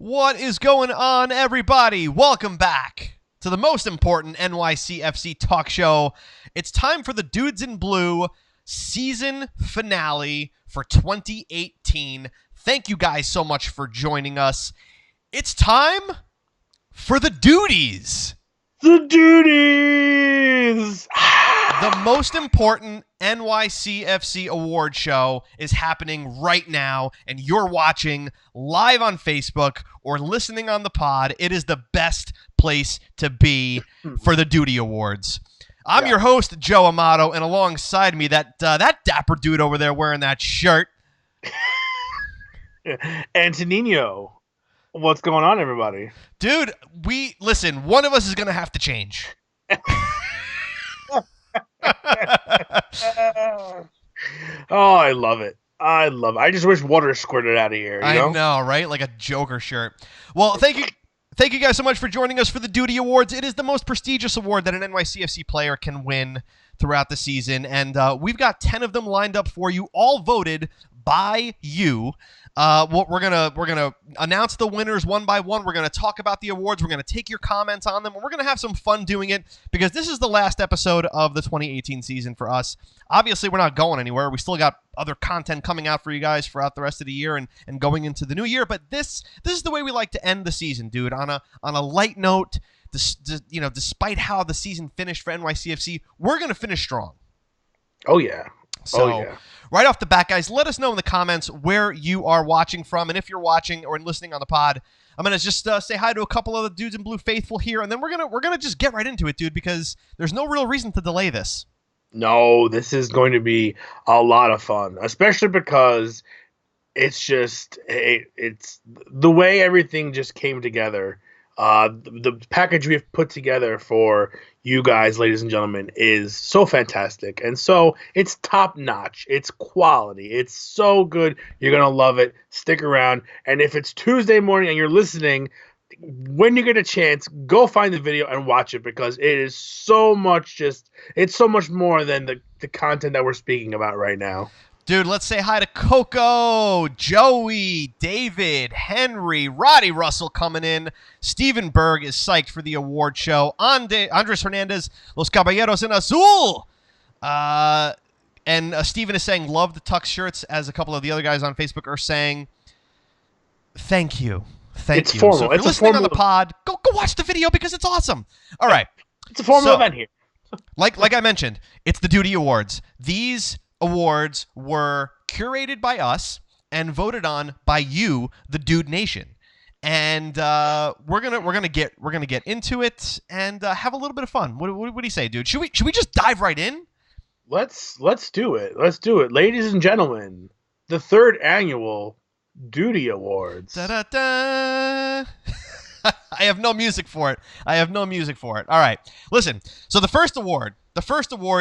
What is going on, everybody? Welcome back to the most important NYCFC talk show. It's time for the Dudes in Blue season finale for 2018. Thank you guys so much for joining us. It's time for the Dudies. The Dudies! The most important NYCFC award show is happening right now, and you're watching live on Facebook or listening on the pod. It is the best place to be for the Dudie Awards. I'm your host, Joe Amato, and alongside me, that dapper dude over there wearing that shirt. Antonino. What's going on, everybody? Dude, listen, one of us is going to have to change. Oh, I love it. I just wish water squirted out of here. I know, right? Like a Joker shirt. Well, thank you guys so much for joining us for the Dudie Awards. It is the most prestigious award that an NYCFC player can win throughout the season, and we've got 10 of them lined up for you, all voted by you. We're gonna announce the winners one by one. We're gonna talk about the awards. We're gonna take your comments on them, and we're gonna have some fun doing it because this is the last episode of the 2018 season for us. Obviously, we're not going anywhere. We still got other content coming out for you guys throughout the rest of the year and going into the new year. But this is the way we like to end the season, dude. On a light note. Despite how the season finished for NYCFC, we're gonna finish strong. Oh yeah. So, right off the bat, guys, let us know in the comments where you are watching from. And if you're watching or listening on the pod, I'm going to just say hi to a couple of the Dudes in Blue faithful here. And then we're gonna just get right into it, dude, because there's no real reason to delay this. No, this is going to be a lot of fun, especially because it's the way everything just came together. The package we've put together for you guys, ladies and gentlemen, is so fantastic. And so it's top notch. It's quality. It's so good. You're going to love it. Stick around. And if it's Tuesday morning and you're listening, when you get a chance, go find the video and watch it because it is so much it's so much more than the content that we're speaking about right now. Dude, let's say hi to Coco, Joey, David, Henry, Roddy Russell coming in. Steven Berg is psyched for the award show. Andres Hernandez, Los Caballeros en Azul. And Steven is saying, love the Tux shirts, as a couple of the other guys on Facebook are saying. Thank you. Thank you. Formal. So if you're listening on the pod, go watch the video because it's awesome. All right. It's a formal event here. like I mentioned, it's the Dudie Awards. These awards were curated by us and voted on by you, the Dude Nation, and we're gonna get into it and have a little bit of fun. What do you say, dude? Should we just dive right in? Let's do it. Let's do it, ladies and gentlemen. The third annual Dudie Awards. Da-da-da. I have no music for it. All right, listen. So the first award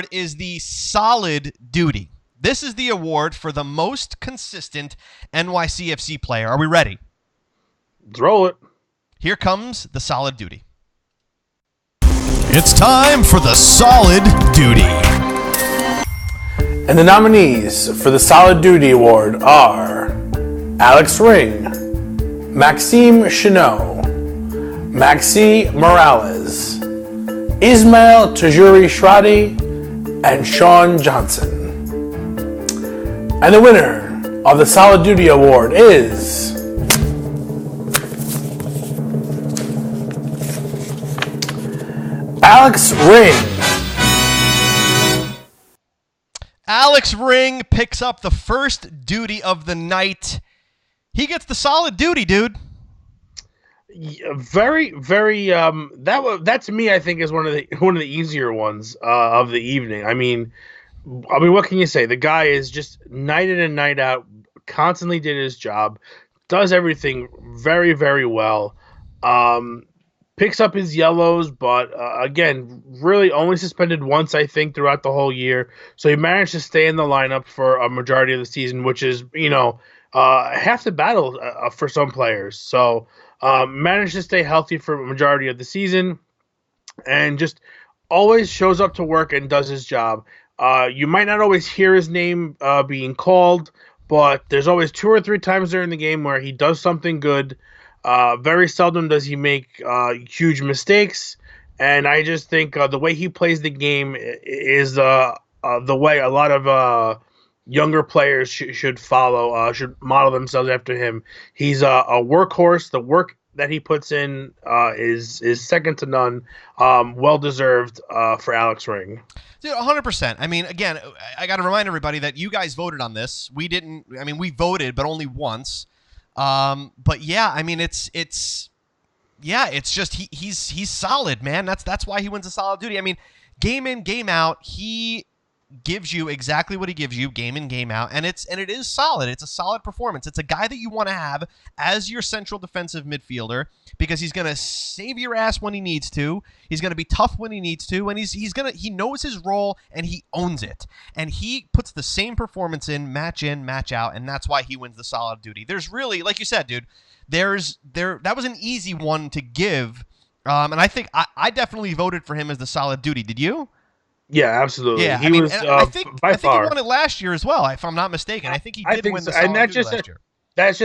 is the Solid Dudie. This is the award for the most consistent NYCFC player. Are we ready? Let's roll it. Here comes the Solid Dudie. It's time for the Solid Dudie. And the nominees for the Solid Dudie Award are Alex Ring, Maxime Chenot, Maxi Morales, Ismail Tajuri Shradi, and Sean Johnson. And the winner of the Solid Dudie Award is Alex Ring. Alex Ring picks up the first Dudie of the night. He gets the Solid Dudie, dude. Very, very. That to me, I think, is one of the easier ones of the evening. I mean, what can you say? The guy is just night in and night out, constantly did his job, does everything very, very well. Picks up his yellows, but again, really only suspended once, I think, throughout the whole year. So he managed to stay in the lineup for a majority of the season, which is, half the battle for some players. So managed to stay healthy for a majority of the season and just always shows up to work and does his job. You might not always hear his name being called, but there's always 2 or 3 times during the game where he does something good. Very seldom does he make huge mistakes, and I just think the way he plays the game is the way a lot of younger players should follow, should model themselves after him. He's a workhorse. The work that he puts in is second to none. Well deserved for Alex Ring. Dude, 100%. I mean, again, I got to remind everybody that you guys voted on this. We didn't. I mean, we voted, but only once. But yeah, I mean, it's just he's solid, man. That's why he wins a solid duty. I mean, game in, game out, he gives you exactly what he gives you, game in, game out, and it is solid. It's a solid performance. It's a guy that you want to have as your central defensive midfielder because he's going to save your ass when he needs to. He's going to be tough when he needs to, and he knows his role and he owns it. And he puts the same performance in, match out, and that's why he wins the solid duty. There's really, like you said, dude, that was an easy one to give. And I think I definitely voted for him as the solid duty. Did you? Yeah, absolutely. Yeah, he was I think by far. he won it last year as well, if I'm not mistaken. I think he did win the solid duty last year. That's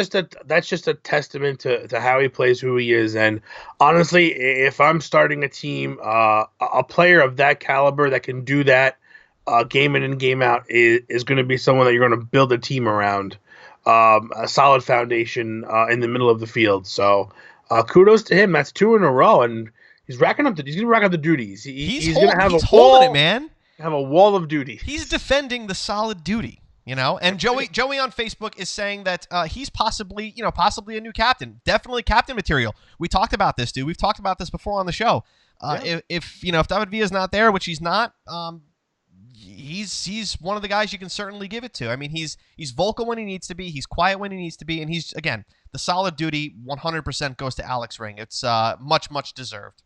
just a testament to how he plays, who he is, and honestly, if I'm starting a team, a player of that caliber that can do that, game in and game out is going to be someone that you're going to build a team around, a solid foundation in the middle of the field. So, kudos to him. That's 2 in a row, and he's racking up. He's gonna rack up the duties. He's gonna have holding it, man. Have a wall of duty. He's defending the solid duty, you know. And Joey on Facebook is saying that he's possibly a new captain. Definitely captain material. We talked about this, dude. We've talked about this before on the show. If David Villa's not there, which he's not, he's one of the guys you can certainly give it to. I mean, he's vocal when he needs to be. He's quiet when he needs to be, and he's again the solid duty. 100% goes to Alex Ring. It's much deserved.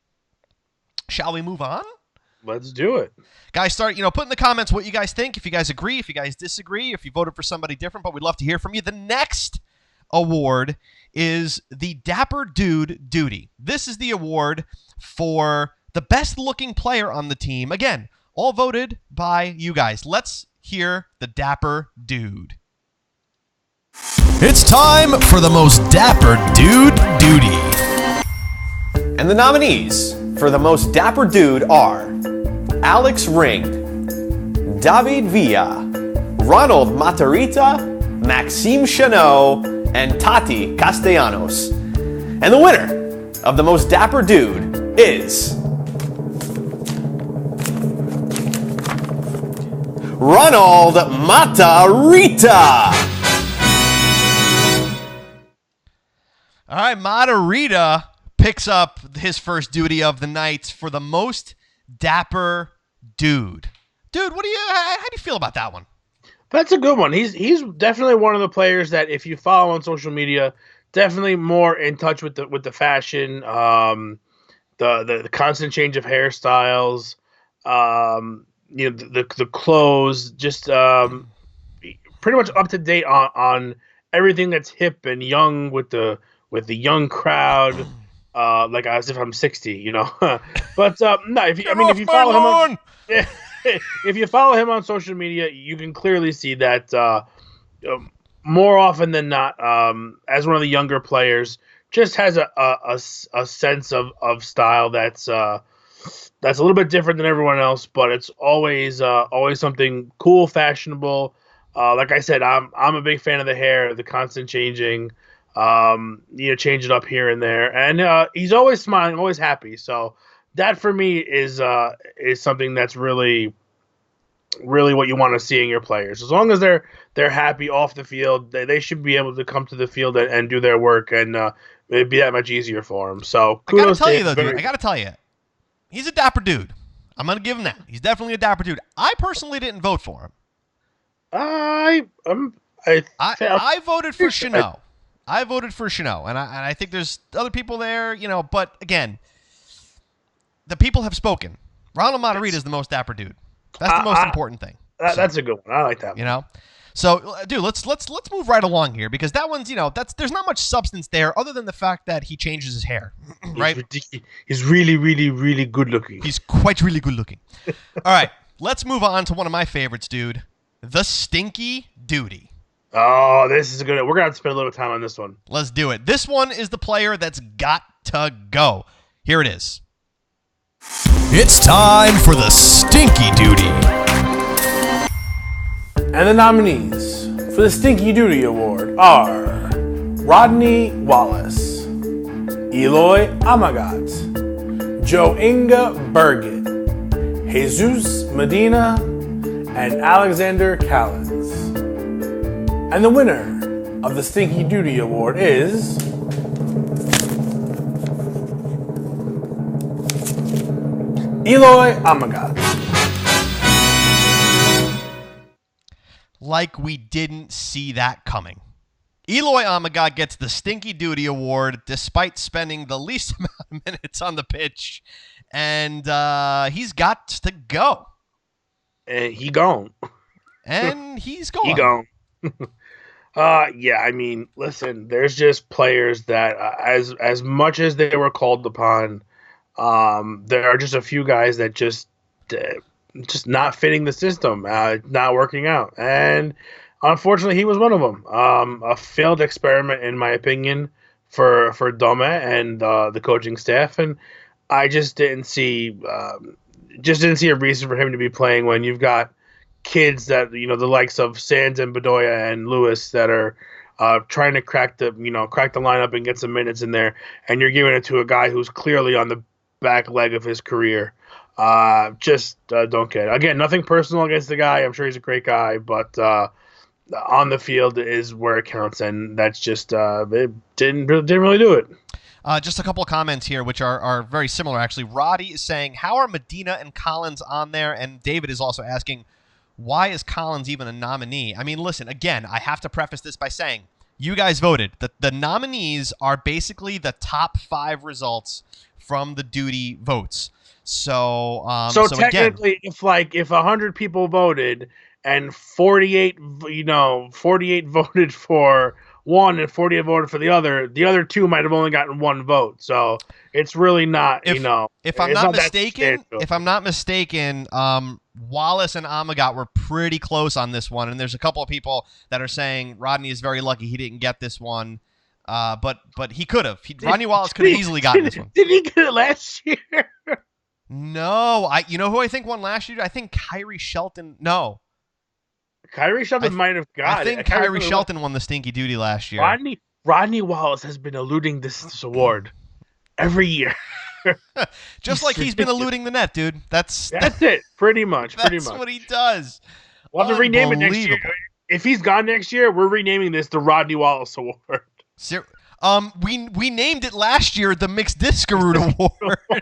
Shall we move on? Let's do it. Guys, start, put in the comments what you guys think, if you guys agree, if you guys disagree, if you voted for somebody different, but we'd love to hear from you. The next award is the Dapper Dude Duty. This is the award for the best-looking player on the team. Again, all voted by you guys. Let's hear the Dapper Dude. It's time for the most Dapper Dude Duty. And the nominees for the most dapper dude are Alex Ring, David Villa, Ronald Matarrita, Maxime Chanot, and Tati Castellanos. And the winner of the most dapper dude is Ronald Matarrita. All right, Matarrita picks up his first duty of the night for the most dapper dude. Dude, how do you feel about that one? That's a good one. He's definitely one of the players that if you follow on social media, definitely more in touch with the fashion, the constant change of hairstyles, the clothes, just pretty much up to date on everything that's hip and young with the young crowd. Like as if I'm 60, But no, if you follow him if you follow him on social media, you can clearly see that more often than not, as one of the younger players, just has a sense of style that's a little bit different than everyone else, but it's always something cool, fashionable. Like I said, I'm a big fan of the hair, the constant changing. Change it up here and there, and he's always smiling, always happy. So that for me is something that's really, really what you want to see in your players. As long as they're happy off the field, they should be able to come to the field and do their work, and it'd be that much easier for them. So I gotta tell you though, dude, I gotta tell you, he's a dapper dude. I'm gonna give him that. He's definitely a dapper dude. I personally didn't vote for him. I voted for Chanot. I voted for Chanot, and I think there's other people there, but again, the people have spoken. Ronald Matarrita is the most dapper dude. That's the most important thing. That's a good one. I like that one. So, dude, let's move right along here because that one's, there's not much substance there other than the fact that he changes his hair, right? He's really, really, really good looking. He's quite really good looking. All right, let's move on to one of my favorites, dude, the Stinky Duty. Oh, this is good. We're going to have to spend a little time on this one. Let's do it. This one is the player that's got to go. Here it is. It's time for the Stinky Duty. And the nominees for the Stinky Duty Award are Rodney Wallace, Eloy Amagat, Joe Inga Burgett, Jesus Medina, and Alexander Callens. And the winner of the Stinky Duty Award is Eloy Amagat. Like we didn't see that coming. Eloy Amagat gets the Stinky Duty Award despite spending the least amount of minutes on the pitch, and he's got to go. And he gone. And he's gone. He gone. Yeah, I mean, listen, there's just players that, as much as they were called upon, there are just a few guys that just not fitting the system, not working out, and unfortunately, he was one of them. A failed experiment, in my opinion, for Dome and the coaching staff, and I just didn't see a reason for him to be playing when you've got kids that, the likes of Sands and Bedoya and Lewis that are trying to crack the lineup and get some minutes in there, and you're giving it to a guy who's clearly on the back leg of his career. Don't get it. Again, nothing personal against the guy. I'm sure he's a great guy, but on the field is where it counts, and that's just it didn't really do it. Just a couple of comments here, which are very similar, actually. Roddy is saying, how are Medina and Collins on there? And David is also asking, why is Collins even a nominee? I mean, listen, again, I have to preface this by saying, you guys voted. The nominees are basically the top 5 results from the Duty votes. So technically, again, if 100 people voted and 48 voted for one and 48 voted for the other 2 might have only gotten 1 vote. So it's really not, if I'm not mistaken, Wallace and Amagat were pretty close on this one, and there's a couple of people that are saying Rodney is very lucky he didn't get this one. But he could have. Rodney Wallace could have easily gotten this one. Did he get it last year? No, you know who I think won last year? I think Kyrie Shelton. No, Kyrie Shelton might have got it. I think Kyrie Shelton won the Stinky Duty last year. Rodney Wallace has been eluding this award every year. Just like he's been eluding the net, dude. That's it. Pretty much. That's what he does. We'll have to rename it next year. If he's gone next year, we're renaming this the Rodney Wallace Award. We named it last year the Mixed Discaroo Award.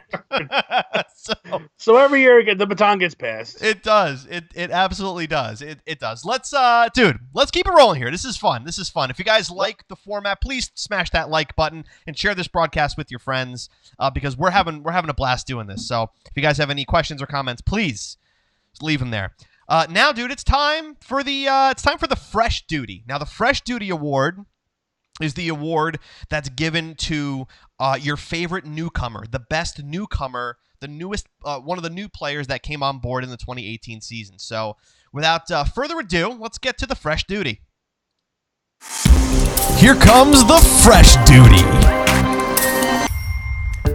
So every year the baton gets passed. It does. It absolutely does. It does. Let's keep it rolling here. This is fun. If you guys like the format, please smash that like button and share this broadcast with your friends because we're having a blast doing this. So if you guys have any questions or comments, please leave them there. Now, dude, it's time for the Fresh Duty. Now, the Fresh Duty Award is the award that's given to your favorite newcomer, the best newcomer, the newest, one of the new players that came on board in the 2018 season. So without further ado, let's get to the Fresh Duty. Here comes the Fresh Duty.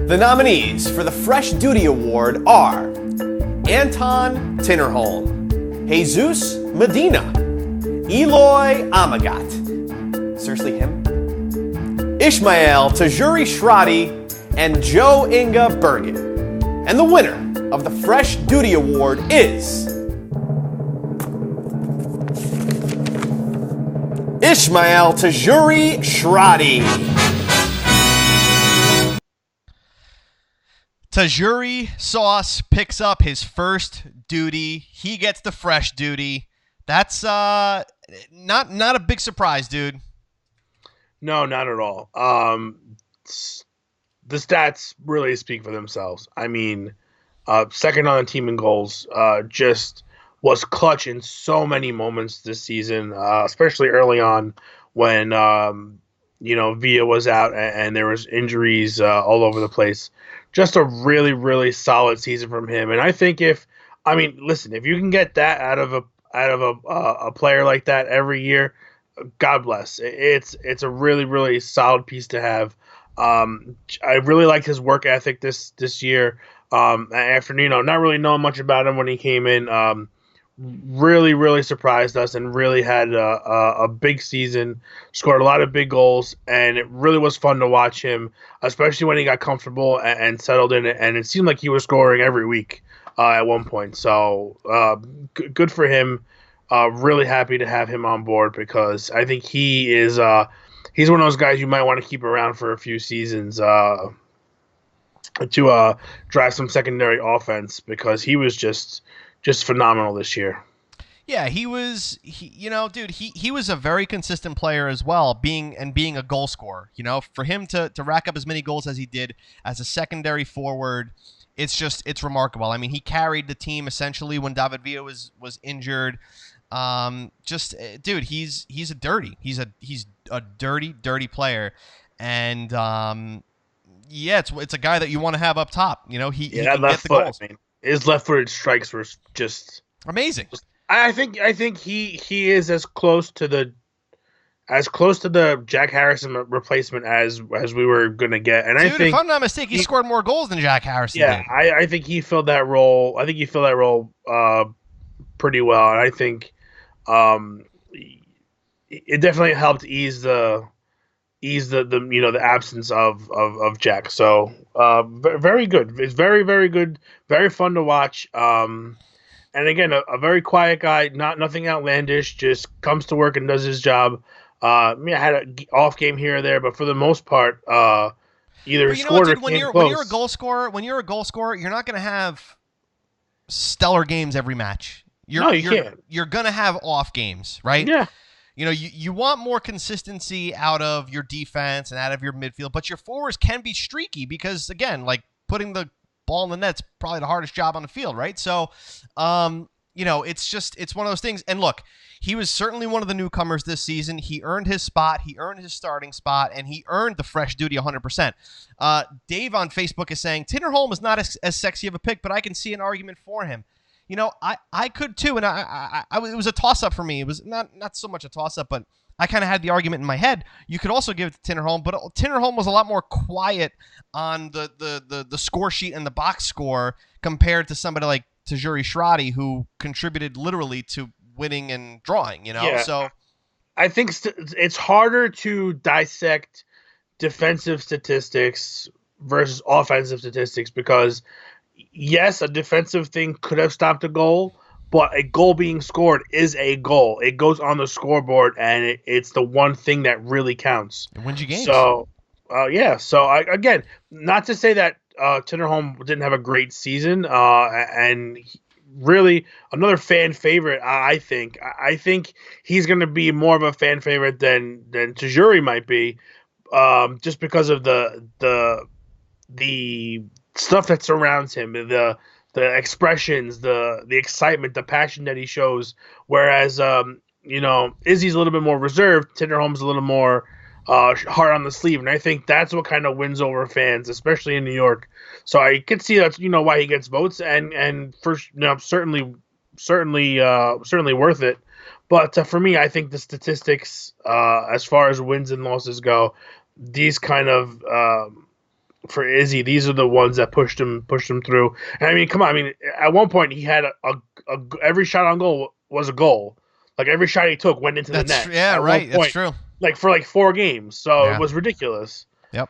The nominees for the Fresh Duty Award are Anton Tinnerholm, Jesus Medina, Eloy Amagat, seriously him, Ishmael Tajuri Shradi, and Joe Inga Burgett. And the winner of the Fresh Duty Award is Ishmael Tajuri Shradi. Tajuri Sauce picks up his first duty. He gets the Fresh Duty. That's not a big surprise, dude. No, not at all. The stats really speak for themselves. I mean, second on the team in goals, just was clutch in so many moments this season, especially early on when Villa was out and there was injuries all over the place. Just a really, really solid season from him. And I think if you can get that out of a player like that every year, God bless. It's a really, really solid piece to have. I really liked his work ethic this year. After not really knowing much about him when he came in, really, really surprised us and really had a big season. Scored a lot of big goals, and it really was fun to watch him, especially when he got comfortable and settled in it. And it seemed like he was scoring every week at one point. So good for him. Really happy to have him on board because I think he is he's one of those guys you might want to keep around for a few seasons to drive some secondary offense because he was just phenomenal this year. Yeah, he was a very consistent player as well, being a goal scorer. For him to rack up as many goals as he did as a secondary forward, it's remarkable. I mean, he carried the team essentially when David Villa was injured. He's a dirty player, and it's a guy that you want to have up top. He can get the goals. His left-footed strikes were just amazing. I think he is as close to the Jack Harrison replacement as we were gonna get. And I think, if I'm not mistaken, he scored more goals than Jack Harrison. Yeah, did. I think he filled that role. Pretty well, and I think it definitely helped ease the absence of Jack. So very good. It's very, very good. Very fun to watch. And again, a very quiet guy. Nothing outlandish. Just comes to work and does his job. I had an off game here or there, but for the most part, either scored or came close. When you're a goal scorer, you're not going to have stellar games every match. You can't. You're going to have off games, right? Yeah. You want more consistency out of your defense and out of your midfield, but your forwards can be streaky because, again, like putting the ball in the net's probably the hardest job on the field, right? So, it's one of those things. And look, he was certainly one of the newcomers this season. He earned his spot. He earned his starting spot, and he earned the fresh duty 100%. Dave on Facebook is saying, Tinnerholm is not as sexy of a pick, but I can see an argument for him. I could too, and it was a toss-up for me. It was not so much a toss-up, but I kind of had the argument in my head. You could also give it to Tinnerholm, but Tinnerholm was a lot more quiet on the score sheet and the box score compared to somebody like Tajuri Shradi, who contributed literally to winning and drawing. Yeah. So I think it's harder to dissect defensive statistics versus offensive statistics because yes, a defensive thing could have stopped a goal, but a goal being scored is a goal. It goes on the scoreboard, and it's the one thing that really counts. It wins you games. So, again, not to say that Tinnerholm didn't have a great season, and really another fan favorite. I think he's going to be more of a fan favorite than Tajuri might be, just because of the stuff that surrounds him, the expressions, the excitement, the passion that he shows. Whereas, Izzy's a little bit more reserved. Tinnerholm's a little more hard on the sleeve, and I think that's what kind of wins over fans, especially in New York. So I could see that's why he gets votes, and for certainly worth it. But for me, I think the statistics, as far as wins and losses go, these kind of for Izzy, these are the ones that pushed him through. And I mean, come on. I mean, at one point he had every shot on goal was a goal. Like every shot he took went into the net. Yeah, right. That's true. Like for 4 games, so It was ridiculous. Yep.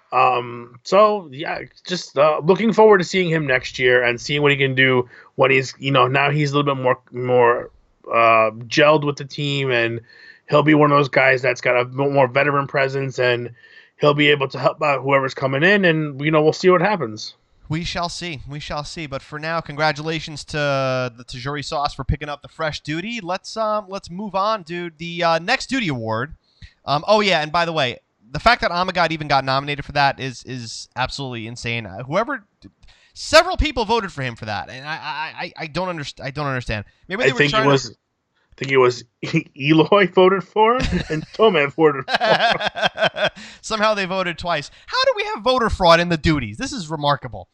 So yeah, just looking forward to seeing him next year and seeing what he can do when he's now he's a little bit more gelled with the team, and he'll be one of those guys that's got a bit more veteran presence, and he'll be able to help out whoever's coming in, and we'll see what happens. We shall see. But for now, congratulations to the Tajuri Sauce for picking up the fresh duty. Let's move on, dude. The next duty award. And by the way, the fact that Amagad even got nominated for that is absolutely insane. Several people voted for him for that, and I don't understand. Maybe they were trying to. I think it was Eloy voted for him and Tomev voted for him. Somehow they voted twice. How do we have voter fraud in the duties? This is remarkable.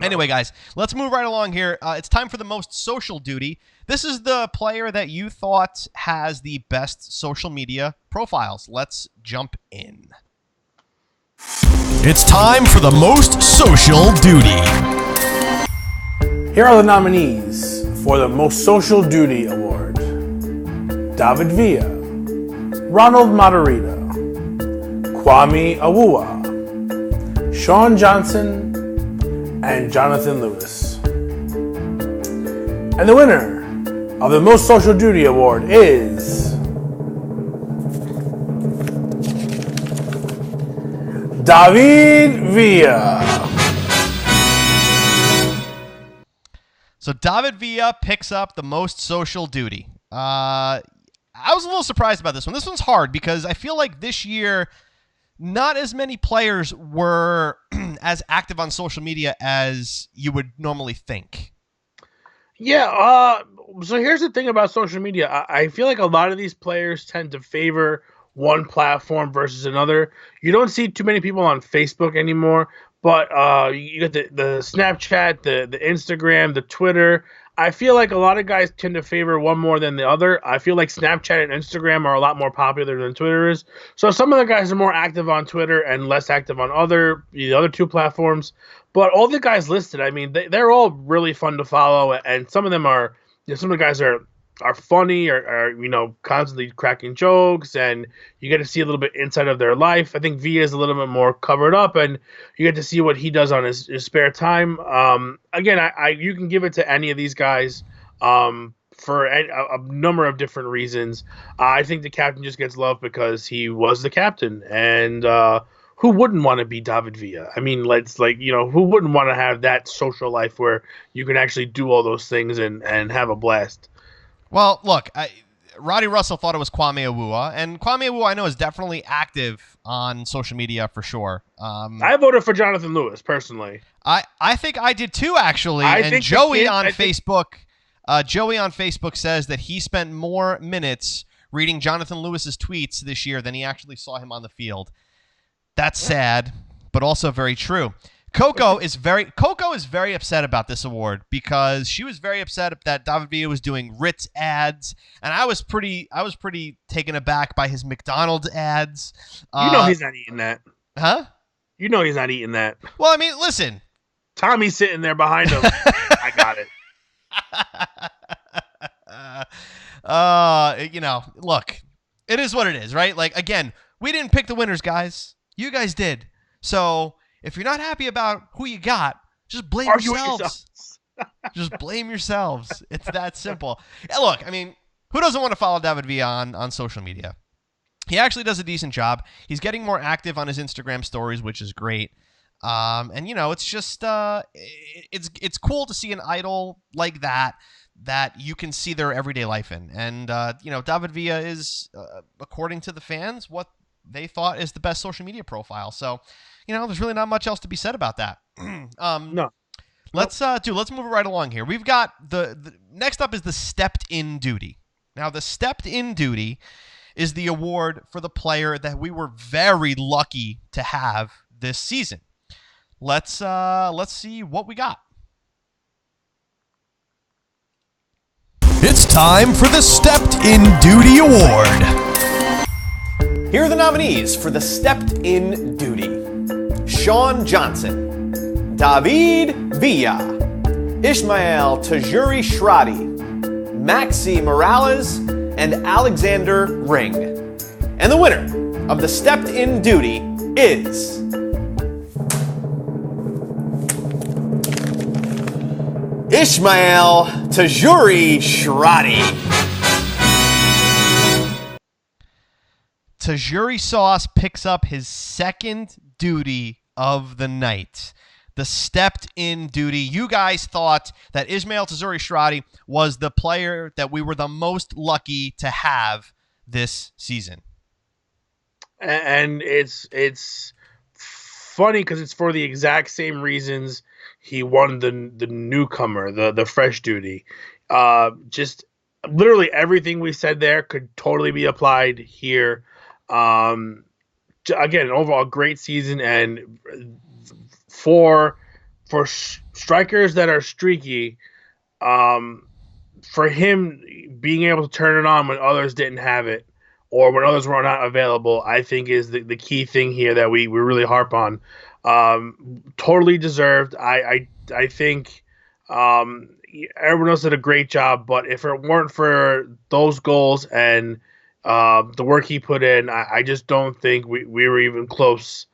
Anyway, guys, let's move right along here. It's time for the most social duty. This is the player that you thought has the best social media profiles. Let's jump in. It's time for the most social duty. Here are the nominees for the Most Social Duty Award. David Villa, Ronald Matarrita, Kwame Awuah, Sean Johnson, and Jonathan Lewis. And the winner of the Most Social Duty Award is David Villa. So David Villa picks up the most social duty. I was a little surprised about this one. This one's hard because I feel like this year not as many players were as active on social media as you would normally think. Yeah, so here's the thing about social media. I feel like a lot of these players tend to favor one platform versus another. You don't see too many people on Facebook anymore, but you get the Snapchat, the Instagram, the Twitter. I feel like a lot of guys tend to favor one more than the other. I feel like Snapchat and Instagram are a lot more popular than Twitter is. So some of the guys are more active on Twitter and less active on the other two platforms. But all the guys listed, I mean, they're all really fun to follow, and some of them are, some of the guys are funny or constantly cracking jokes, and you get to see a little bit inside of their life. I think Villa is a little bit more covered up, and you get to see what he does on his spare time. Again, you can give it to any of these guys for a number of different reasons. I think the captain just gets love because he was the captain, and who wouldn't want to be David Villa? I mean, who wouldn't want to have that social life where you can actually do all those things and have a blast? Well, look, Roddy Russell thought it was Kwame Awuah, and Kwame Awuah I know is definitely active on social media for sure. I voted for Jonathan Lewis personally. I think I did too, actually. Joey on Facebook says that he spent more minutes reading Jonathan Lewis's tweets this year than he actually saw him on the field. That's sad, but also very true. Coco is very upset about this award because she was very upset that David Villa was doing Ritz ads, and I was pretty taken aback by his McDonald's ads. He's not eating that. Huh? He's not eating that. Well, I mean, listen. Tommy's sitting there behind him. I got it. Look, it is what it is, right? Like, again, we didn't pick the winners, guys. You guys did. So if you're not happy about who you got, just blame yourselves. Just blame yourselves. It's that simple. And look, I mean, who doesn't want to follow David Villa on social media? He actually does a decent job. He's getting more active on his Instagram stories, which is great. And it's just it's cool to see an idol like that you can see their everyday life in. And David Villa is, according to the fans, what they thought is the best social media profile. So, there's really not much else to be said about that. No. Let's move it right along here. We've got the next up is the stepped in duty. Now, the stepped in duty is the award for the player that we were very lucky to have this season. Let's see what we got. It's time for the Stepped in Duty Award. Here are the nominees for the Stepped in Duty. Sean Johnson, David Villa, Ismail Tajuri Shradi, Maxi Morales, and Alexander Ring. And the winner of the Stepped in Duty is Ismail Tajuri Shradi. Tajuri Sauce picks up his second duty of the night. The stepped in duty. You guys thought that Ismail Tajuri Shradi was the player that we were the most lucky to have this season. And it's funny because it's for the exact same reasons he won the newcomer, the fresh duty. Just literally everything we said there could totally be applied here. Again, overall great season, and for for strikers that are streaky, for him being able to turn it on when others didn't have it or when others were not available, I think is the key thing here that we really harp on. Totally deserved. I think everyone else did a great job, but if it weren't for those goals and the work he put in, I just don't think we were even close,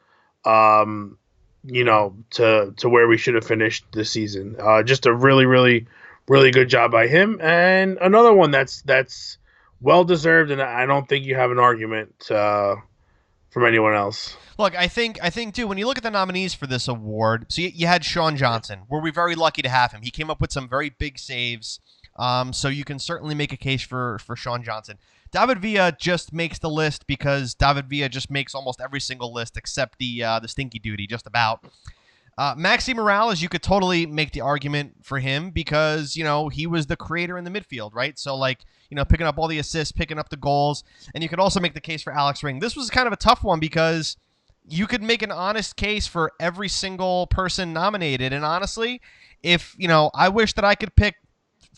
to where we should have finished this season. Just a really, really, really good job by him, and another one that's well deserved, and I don't think you have an argument from anyone else. Look, I think too, when you look at the nominees for this award, so you had Sean Johnson. Were we very lucky to have him? He came up with some very big saves, so you can certainly make a case for Sean Johnson. David Villa just makes the list because David Villa just makes almost every single list except the stinky duty, just about. Maxi Morales, you could totally make the argument for him because, he was the creator in the midfield, right? So, picking up all the assists, picking up the goals, and you could also make the case for Alex Ring. This was kind of a tough one because you could make an honest case for every single person nominated, and honestly, if, I wish that I could pick,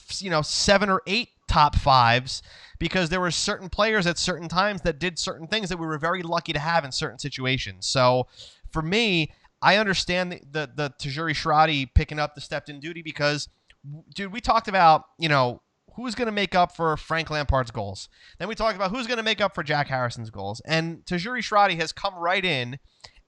7 or 8 top 5s because there were certain players at certain times that did certain things that we were very lucky to have in certain situations. So, for me, I understand the Tajuri Shradi picking up the stepped-in duty because, dude, we talked about, who's going to make up for Frank Lampard's goals. Then we talked about who's going to make up for Jack Harrison's goals. And Tajuri Shradi has come right in,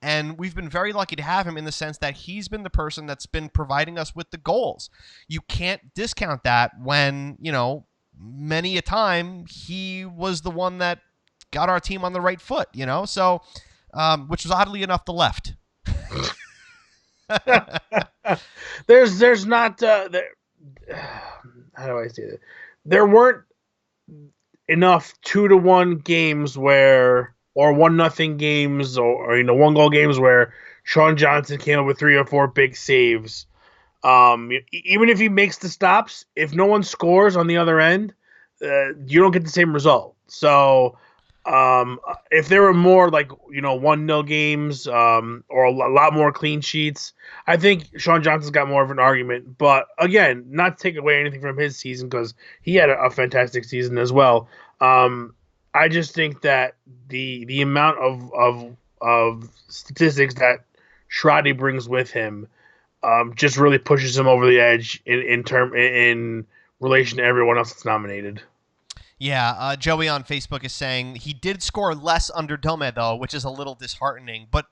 and we've been very lucky to have him in the sense that he's been the person that's been providing us with the goals. You can't discount that when, many a time he was the one that got our team on the right foot, So, which was oddly enough the left. There's not how do I say that? There weren't enough 2-1 games or 1-0 games or 1-goal games where Sean Johnson came up with 3 or 4 big saves. Even if he makes the stops, if no one scores on the other end, you don't get the same result. So if there were more 1-0 games or a lot more clean sheets, I think Sean Johnson's got more of an argument. But again, not to take away anything from his season because he had a fantastic season as well. I just think that the amount of statistics that Shradi brings with him just really pushes him over the edge in relation to everyone else that's nominated. Yeah, Joey on Facebook is saying he did score less under Dome, though, which is a little disheartening. But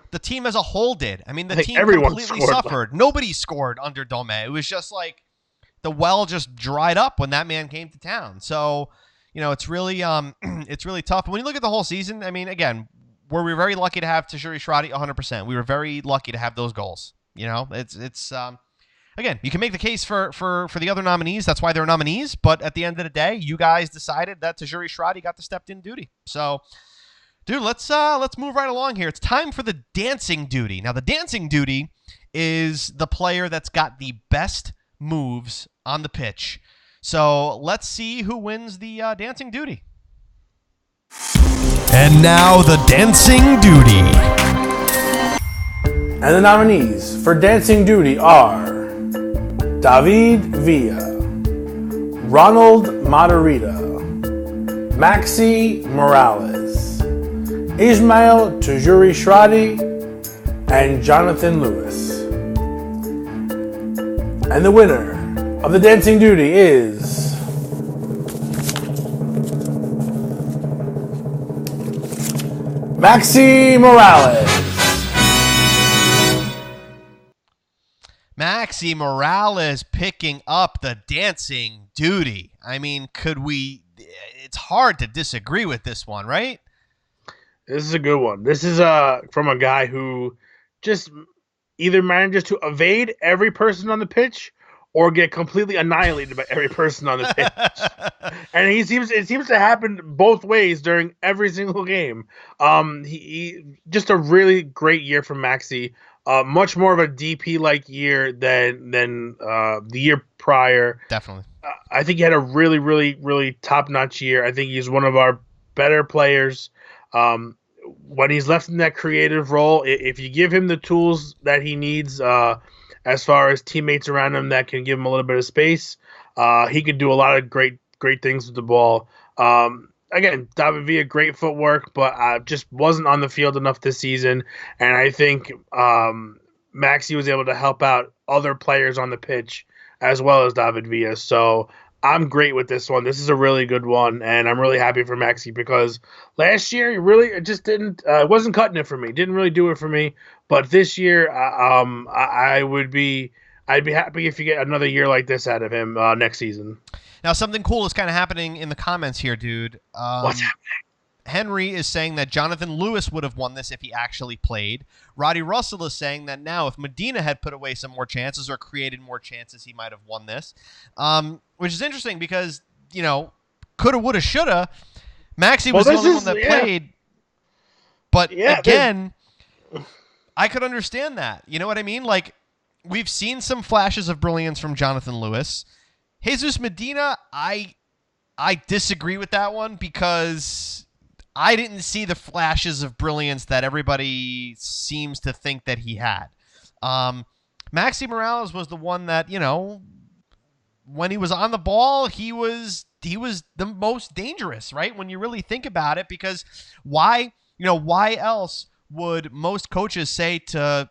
the team as a whole did. I mean, the team completely suffered. Nobody scored under Dome. It was just like the well just dried up when that man came to town. So, it's really it's really tough. When you look at the whole season, I mean, again, were we very lucky to have Tajuri Shradi? 100%. We were very lucky to have those goals. It's again, you can make the case for the other nominees. That's why they're nominees. But at the end of the day, you guys decided that Tajuri Shradi got the stepped-in duty. So, dude, let's move right along here. It's time for the dancing duty. Now, the dancing duty is the player that's got the best moves on the pitch. So let's see who wins the dancing duty. And now the dancing duty. And the nominees for dancing duty are David Villa, Ronald Matarrita, Maxi Morales, Ismail Tajuri Shradi, and Jonathan Lewis. And the winner of the dancing duty is Maxi Morales. Maxi Morales picking up the dancing duty. I mean, it's hard to disagree with this one, right? This is a good one. This is from a guy who just either manages to evade every person on the pitch or get completely annihilated by every person on the pitch. And it seems to happen both ways during every single game. He just a really great year from Maxi. Much more of a DP-like year than the year prior. Definitely. I think he had a really, really, really top-notch year. I think he's one of our better players. When he's left in that creative role, if you give him the tools that he needs, as far as teammates around him that can give him a little bit of space. He could do a lot of great things with the ball. Again, David Villa, great footwork, but just wasn't on the field enough this season. And I think Maxi was able to help out other players on the pitch as well as David Villa. So I'm great with this one. This is a really good one, and I'm really happy for Maxi because last year it just didn't wasn't cutting it for me. Didn't really do it for me. But this year, I'd be happy if you get another year like this out of him next season. Now, something cool is kind of happening in the comments here, dude. What's happening? Henry is saying that Jonathan Lewis would have won this if he actually played. Roddy Russell is saying that now if Medina had put away some more chances or created more chances, he might have won this. Which is interesting because, coulda, woulda, shoulda. Maxi was the only one that played. But again, I could understand that. You know what I mean? Like, we've seen some flashes of brilliance from Jonathan Lewis. Jesus Medina, I disagree with that one because I didn't see the flashes of brilliance that everybody seems to think that he had. Maxi Morales was the one that, when he was on the ball, he was the most dangerous, right? When you really think about it, because why else would most coaches say to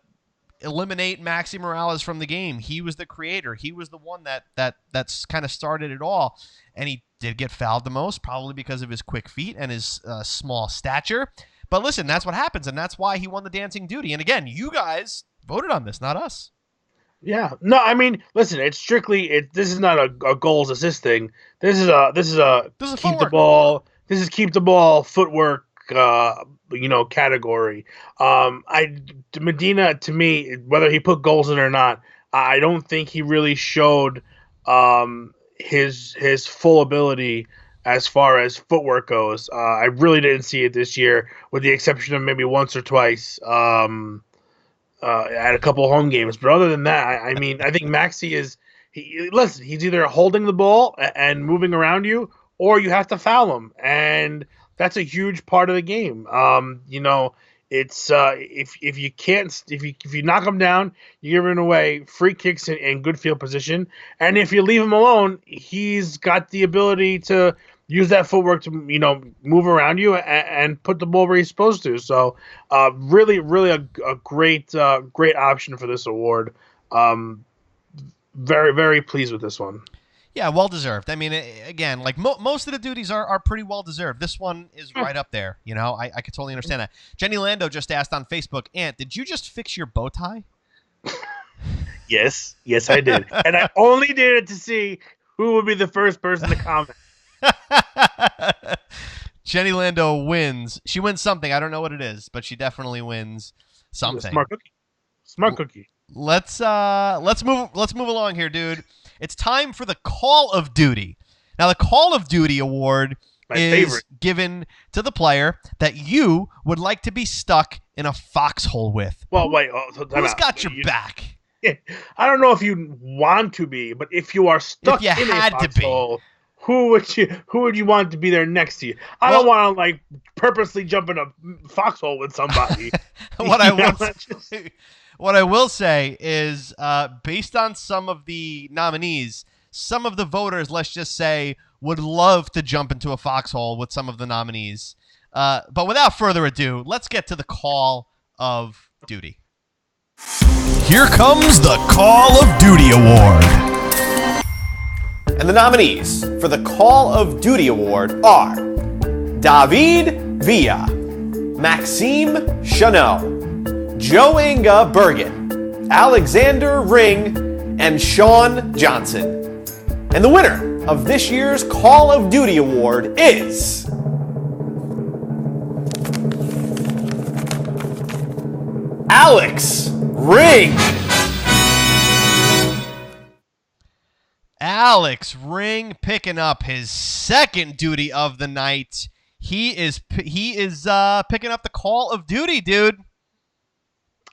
eliminate Maxi Morales from the game? He was the creator. He was the one that's kind of started it all. And he did get fouled the most, probably because of his quick feet and his small stature. But listen, that's what happens, and that's why he won the dancing duty. And again, you guys voted on this, not us. Yeah. No, I mean, listen, it's strictly this is not a goals assist thing. This is keep the ball. This is keep the ball footwork category. Medina, to me, whether he put goals in or not, I don't think he really showed his full ability as far as footwork goes. I really didn't see it this year, with the exception of maybe once or twice at a couple of home games. But other than that, I mean, I think Maxi he's either holding the ball and moving around you, or you have to foul him, and that's a huge part of the game. It's if you knock him down, you're giving away free kicks in good field position, and if you leave him alone, he's got the ability to use that footwork to move around you and put the ball where he's supposed to. So, really a great option for this award. Very, very pleased with this one. Yeah, well deserved. I mean, again, like most of the duties are pretty well deserved. This one is right up there. I could totally understand that. Jenny Lando just asked on Facebook, Ant, did you just fix your bow tie? Yes, I did, and I only did it to see who would be the first person to comment. Jenny Lando wins. She wins something. I don't know what it is, but she definitely wins something. Smart cookie. Let's move along here, dude. It's time for the Call of Duty. Now, the Call of Duty award is given to the player that you would like to be stuck in a foxhole with. Well, wait. Who's got your back? I don't know if you want to be, but if you are stuck in a foxhole, who would you want to be there next to you? I don't want to purposely jump in a foxhole with somebody. What I will say is, based on some of the nominees, some of the voters, let's just say, would love to jump into a foxhole with some of the nominees. But without further ado, let's get to the Call of Duty. Here comes the Call of Duty Award. And the nominees for the Call of Duty Award are David Villa, Maxime Chanot, Joanga Bergen, Alexander Ring, and Sean Johnson. And the winner of this year's Call of Duty Award is Alex Ring. Alex Ring picking up his second duty of the night. He is picking up the Call of Duty, dude.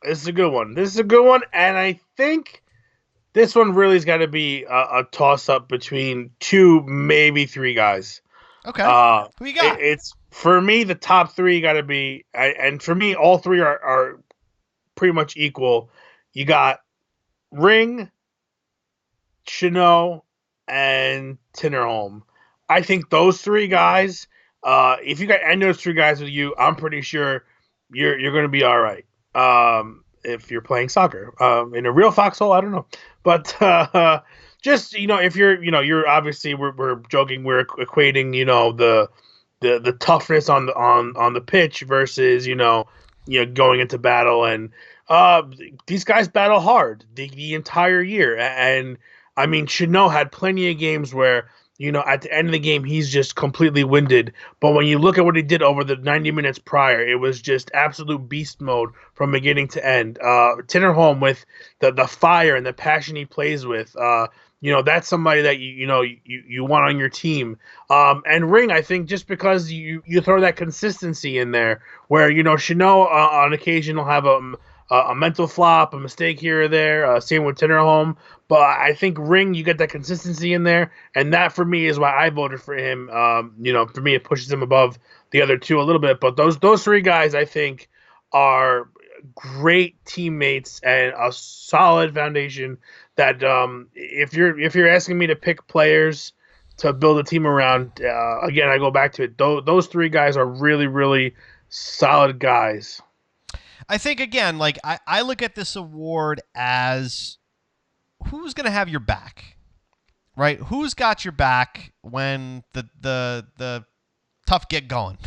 This is a good one. And I think this one really has got to be a toss-up between two, maybe three guys. Okay. Who you got? It's for me, the top three got to be, and for me, all three are pretty much equal. You got Ring, Chanot, and Tinnerholm. I think those three guys. If you got any of those three guys with you, I'm pretty sure you're going to be all right. If you're playing soccer, in a real foxhole, I don't know, but just if you're obviously we're joking, we're equating the toughness on the pitch versus going into battle, and these guys battle hard the entire year. And I mean, Chanot had plenty of games where at the end of the game he's just completely winded, but when you look at what he did over the 90 minutes prior, it was just absolute beast mode from beginning to end. Tinnerholm, with the fire and the passion he plays with, that's somebody that you want on your team. And Ring, I think, just because you throw that consistency in there, where Chanot on occasion will have a mental flop, a mistake here or there. Same with Tinnerholm, but I think Ring, you get that consistency in there, and that for me is why I voted for him. For me, it pushes him above the other two a little bit. But those three guys, I think, are great teammates and a solid foundation. That if you're asking me to pick players to build a team around, again, I go back to it. Those three guys are really, really solid guys. I think, again, like I look at this award as who's going to have your back, right? Who's got your back when the tough get going,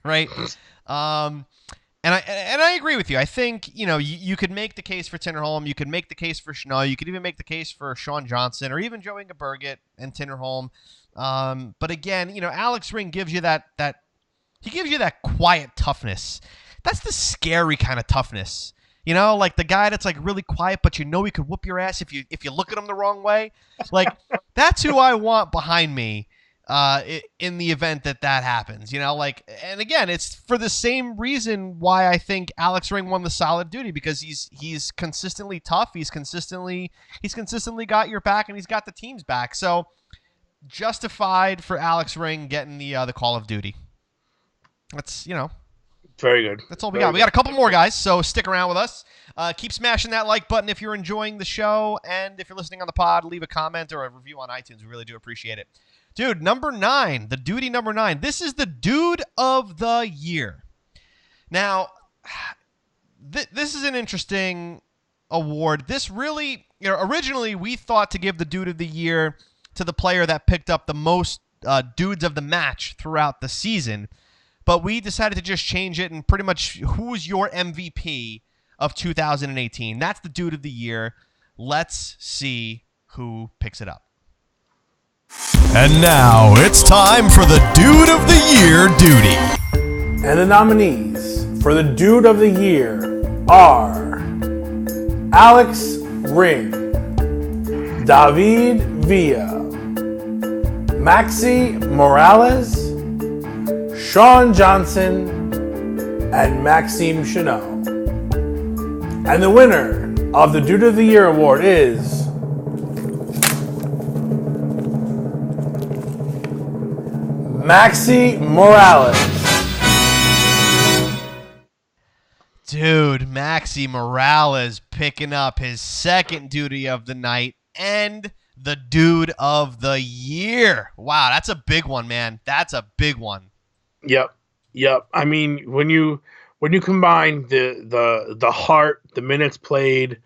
right? And I agree with you. I think you could make the case for Tinnerholm, you could make the case for Chanot, you could even make the case for Sean Johnson or even Joey Berget and Tinnerholm. But again, Alex Ring gives you that he gives you that quiet toughness. That's the scary kind of toughness. Like the guy that's like really quiet, but he could whoop your ass if you look at him the wrong way. Like that's who I want behind me in the event that happens. And again, it's for the same reason why I think Alex Ring won the solid duty, because he's consistently tough. He's consistently got your back, and he's got the team's back. So justified for Alex Ring getting the Call of Duty. That's Very good. That's all we got. We got a couple more, guys, so stick around with us. Keep smashing that like button if you're enjoying the show, and if you're listening on the pod, leave a comment or a review on iTunes. We really do appreciate it. Dude, number 9, the Duty number 9. This is the Dude of the Year. Now, this is an interesting award. This really, originally we thought to give the Dude of the Year to the player that picked up the most dudes of the match throughout the season. But we decided to just change it and pretty much who's your MVP of 2018. That's the Dude of the Year. Let's see who picks it up. And now it's time for the Dude of the Year Duty. And the nominees for the Dude of the Year are Alex Ring, David Villa, Maxi Morales, Sean Johnson, and Maxime Chanot. And the winner of the Dude of the Year award is Maxi Morales. Dude, Maxi Morales picking up his second duty of the night and the Dude of the Year. Wow, that's a big one, man. That's a big one. Yep. I mean, when you combine the heart, the minutes played,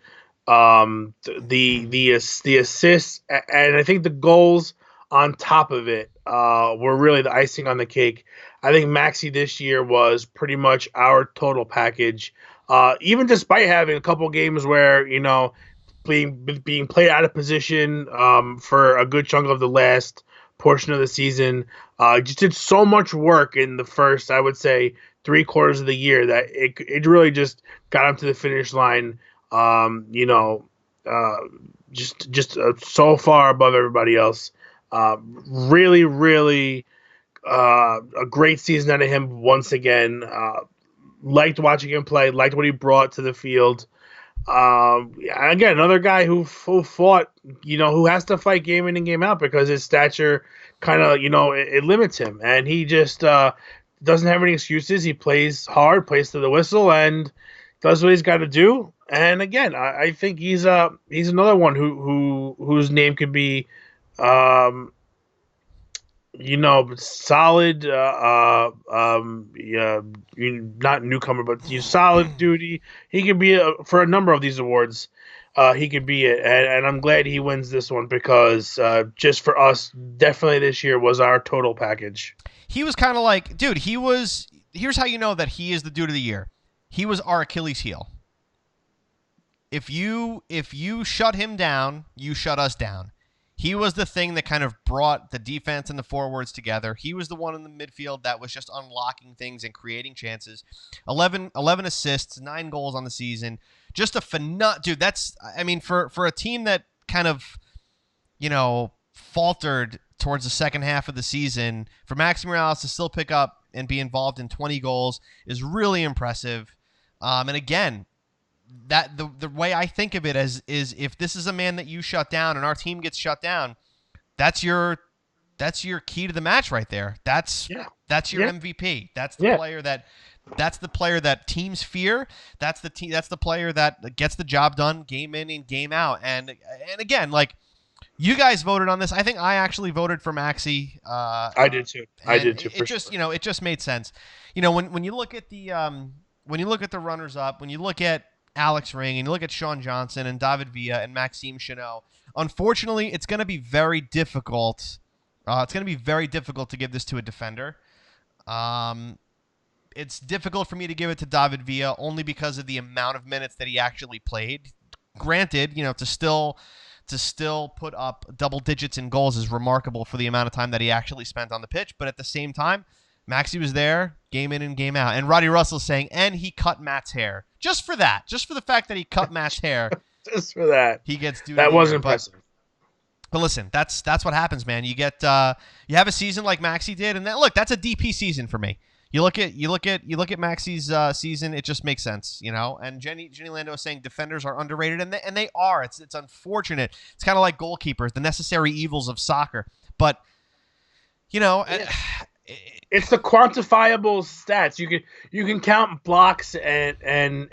the assists, and I think the goals on top of it were really the icing on the cake. I think Maxi this year was pretty much our total package. Even despite having a couple games where being played out of position for a good chunk of the last portion of the season, just did so much work in the first, I would say, 3/4 of the year that it really just got him to the finish line. Just so far above everybody else. Really, really a great season out of him once again. Liked watching him play. Liked what he brought to the field. Again, another guy who fought, who has to fight game in and game out because his stature kind of, it limits him. And he just doesn't have any excuses. He plays hard, plays to the whistle, and does what he's got to do. And again, I think he's another one whose name could be, solid. Not newcomer, but he's solid duty. He could be for a number of these awards. He could be it, and I'm glad he wins this one because just for us, definitely this year was our total package. He was kind of like, dude. Here's how you know that he is the dude of the year. He was our Achilles heel. If you shut him down, you shut us down. He was the thing that kind of brought the defense and the forwards together. He was the one in the midfield that was just unlocking things and creating chances. 11 assists, 9 goals on the season. Just a dude. That's, I mean, for a team that kind of, faltered towards the second half of the season, for Maxi Morales to still pick up and be involved in 20 goals is really impressive. And again, that the way I think of it is if this is a man that you shut down and our team gets shut down, that's your key to the match right there. That's your MVP. That's the player that teams fear. That's the player that gets the job done game in and game out. And again, like, you guys voted on this. I think I actually voted for Maxi. I did too. It just made sense. When you look at the runners up, when you look at Alex Ring and you look at Sean Johnson and David Villa and Maxime Chanot, unfortunately, it's going to be very difficult. It's going to be very difficult to give this to a defender. It's difficult for me to give it to David Villa only because of the amount of minutes that he actually played. Granted, to still put up double digits in goals is remarkable for the amount of time that he actually spent on the pitch. But at the same time, Maxi was there, game in and game out. And Roddy Russell's saying, and he cut Matt's hair. Just for the fact that he cut Matt's hair. Just for that. He gets due. That was impressive. But listen, that's what happens, man. You get you have a season like Maxi did, and that's a DP season for me. You look at Maxi's season, it just makes sense, And Jenny Lando is saying defenders are underrated, and they are. It's unfortunate. It's kind of like goalkeepers, the necessary evils of soccer. But it's the quantifiable stats. You can count blocks and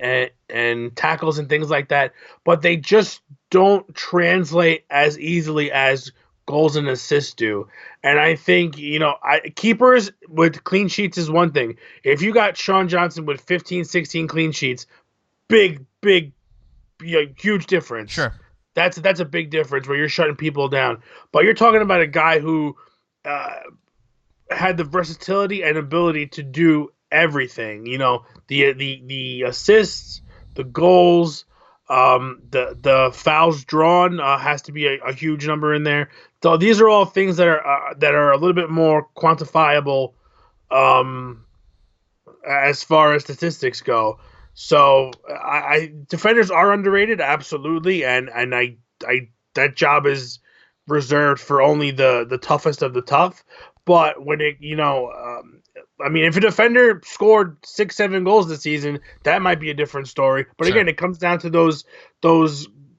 tackles and things like that, but they just don't translate as easily as goals and assists do. And I think, keepers with clean sheets is one thing. If you got Sean Johnson with 15, 16 clean sheets, big, huge difference. Sure. That's a big difference where you're shutting people down. But you're talking about a guy who had the versatility and ability to do everything. The assists, the goals, the fouls drawn has to be a huge number in there. So these are all things that are a little bit more quantifiable as far as statistics go. So defenders are underrated, absolutely, and I that job is reserved for only the toughest of the tough. But when if a defender scored 6-7 goals this season, that might be a different story. But Again, it comes down to those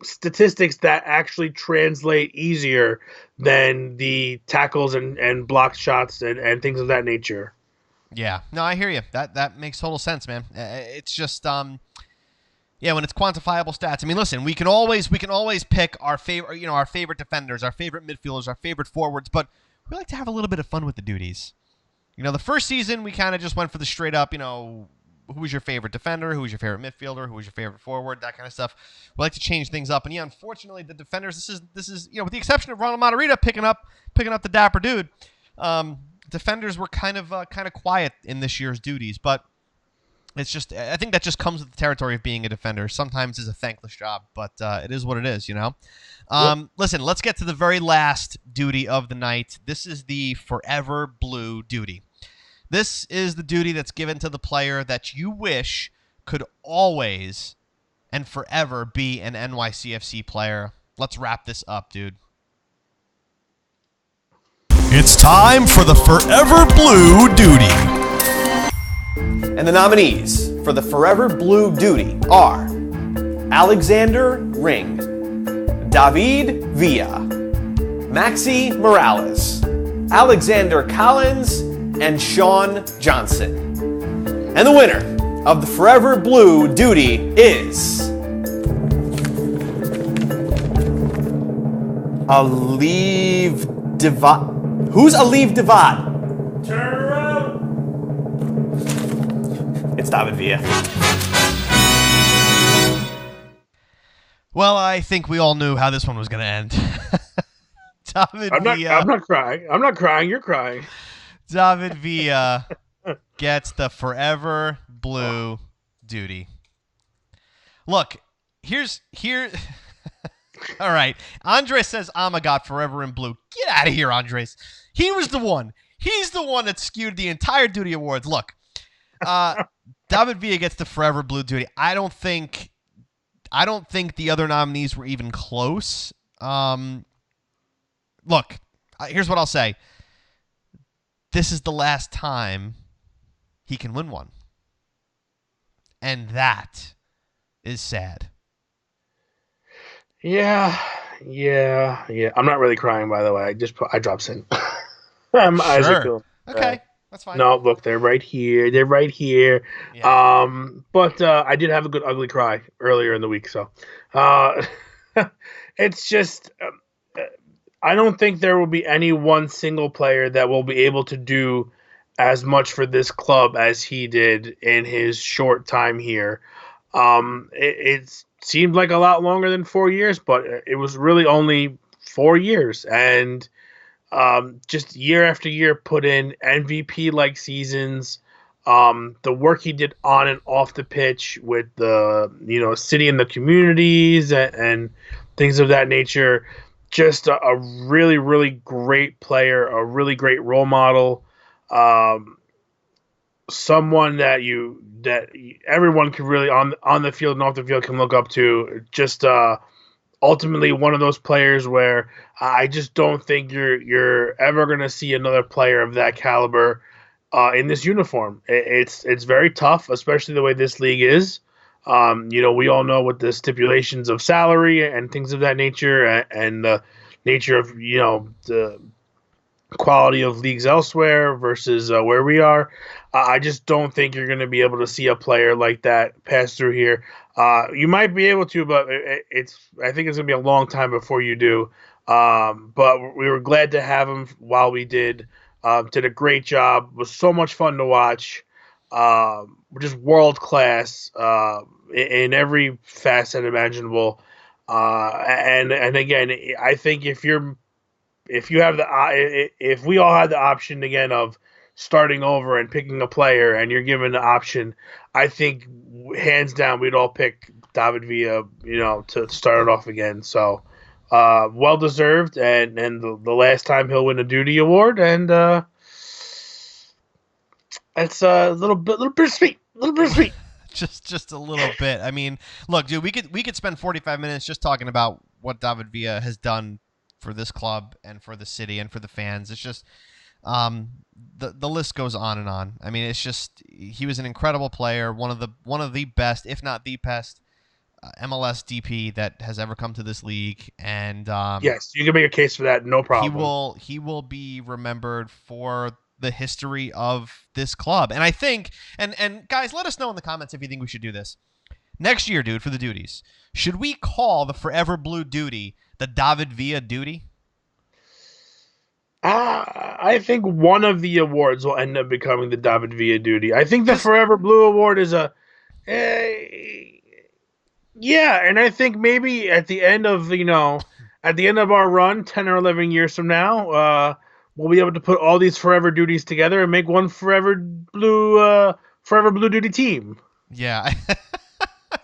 statistics that actually translate easier than the tackles and blocked shots and things of that nature. Yeah, no, I hear you. That makes total sense, man. It's just when it's quantifiable stats. I mean, listen, we can always pick our favorite defenders, our favorite midfielders, our favorite forwards, but we like to have a little bit of fun with the duties. The first season we kind of just went for the straight up, who was your favorite defender, who was your favorite midfielder, who was your favorite forward, that kind of stuff. We like to change things up, and unfortunately, the defenders. This is with the exception of Ronald Matarrita picking up the dapper dude. Defenders were kind of quiet in this year's duties, but it's just I think that just comes with the territory of being a defender. Sometimes it's a thankless job, but it is what it is, Yep. Listen, let's get to the very last duty of the night. This is the Forever Blue duty. This is the duty that's given to the player that you wish could always and forever be an NYCFC player. Let's wrap this up, dude. It's time for the Forever Blue duty. And the nominees for the Forever Blue duty are Alexander Ring, David Villa, Maxi Morales, Alexander Collins, and Sean Johnson. And the winner of the Forever Blue duty is Aliv Divad. Who's Aliv Divad? Turn around. It's David Villa. Well, I think we all knew how this one was going to end. David Villa. I'm not crying. I'm not crying. You're crying. David Villa gets the forever blue duty. Look, here. All right. Andres says Ama got forever in blue. Get out of here, Andres. He was the one. He's the one that skewed the entire Dudie Awards. Look, David Villa gets the forever blue duty. I don't think the other nominees were even close. Look, here's what I'll say. This is the last time he can win one. And that is sad. Yeah. I'm not really crying, by the way. I dropped sin. Eyes are cool. Okay, that's fine. No, look, they're right here. Yeah. But I did have a good ugly cry earlier in the week, so it's just I don't think there will be any one single player that will be able to do as much for this club as he did in his short time here. It seemed like a lot longer than 4 years, but it was really only 4 years. And just year after year put in MVP-like seasons. The work he did on and off the pitch with the city and the communities and things of that nature. Just a really, really great player, a really great role model. Someone that everyone can really on the field and off the field can look up to. Just ultimately one of those players where I just don't think you're ever going to see another player of that caliber in this uniform. It's very tough, especially the way this league is. We all know what the stipulations of salary and things of that nature and the nature of the quality of leagues elsewhere versus where we are. I just don't think you're going to be able to see a player like that pass through here. You might be able to, but I think it's going to be a long time before you do. But we were glad to have him while we did. Did a great job. Was so much fun to watch. Just world class in every facet imaginable. And again, I think if we all had the option again of starting over and picking a player, and you're given the option, I think hands down we'd all pick David Villa, to start it off again. So well deserved, and the last time he'll win a Dudie Award, and it's a little bit sweet. just a little bit. I mean, look, dude, we could spend 45 minutes just talking about what David Villa has done for this club and for the city and for the fans. It's just the list goes on and on. I mean, it's just he was an incredible player, one of the best, if not the best, MLS DP that has ever come to this league. And yes, you can make a case for that, no problem. He will be remembered for the history of this club. And I think, and guys, let us know in the comments if you think we should do this. Next year, dude, for the Dudies, should we call the Forever Blue Duty the David Villa Duty? I think one of the awards will end up becoming the David Villa Duty. I think the Forever Blue Award is yeah, and I think maybe at the end of our run, 10 or 11 years from now, we'll be able to put all these Forever Duties together and make one Forever Blue Duty team. Yeah.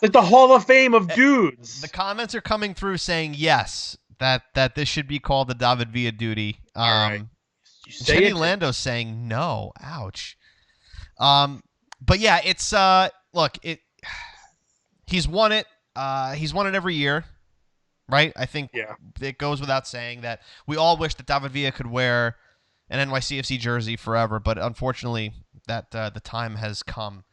Like the Hall of Fame of dudes. The comments are coming through saying yes, that this should be called the David Villa Duty. All right. Jenny Lando's saying no. Ouch. But yeah, it's look, he's won it. He's won it every year, right? I think it goes without saying that we all wish that David Villa could wear an NYCFC jersey forever, but unfortunately, that the time has come.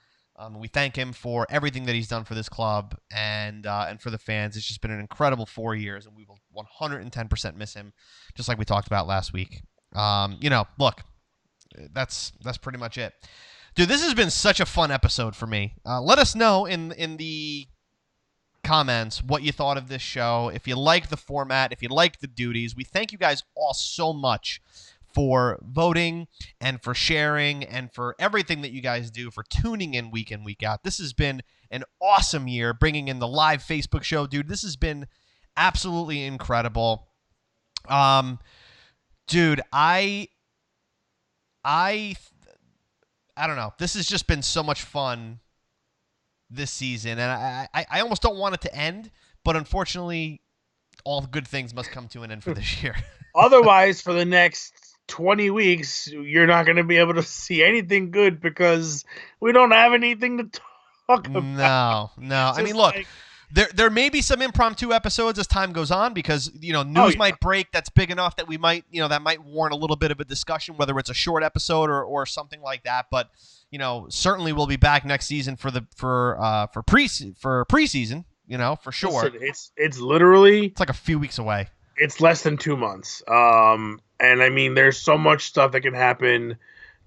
We thank him for everything that he's done for this club and for the fans. It's just been an incredible 4 years, and we will 110% miss him, just like we talked about last week. Look, that's pretty much it. Dude, this has been such a fun episode for me. Let us know in the comments what you thought of this show. If you like the format, if you like the duties, we thank you guys all so much for voting and for sharing and for everything that you guys do, for tuning in, week out. This has been an awesome year, bringing in the live Facebook show, dude. This has been absolutely incredible. Dude, I don't know. This has just been so much fun this season, and I almost don't want it to end, but unfortunately, all good things must come to an end for this year. Otherwise, for the next 20 weeks, you're not going to be able to see anything good because we don't have anything to talk about. No. I mean, look, there may be some impromptu episodes as time goes on because, news might break that's big enough that we might, that might warrant a little bit of a discussion, whether it's a short episode or something like that. But, certainly we'll be back next season for preseason, for sure. Listen, it's literally, it's like a few weeks away. It's less than 2 months. And I mean, there's so much stuff that can happen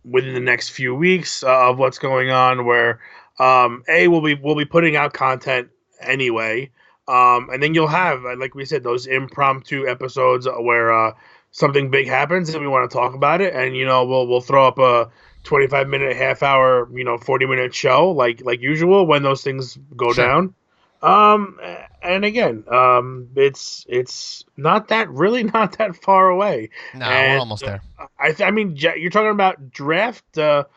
within the next few weeks of what's going on where, we'll be putting out content anyway. And then you'll have, like we said, those impromptu episodes where something big happens and we want to talk about it. And, we'll throw up a 25-minute, half-hour, 40-minute show like usual when those things go down. And again, it's not that far away. No, we're almost there. I mean, you're talking about draft and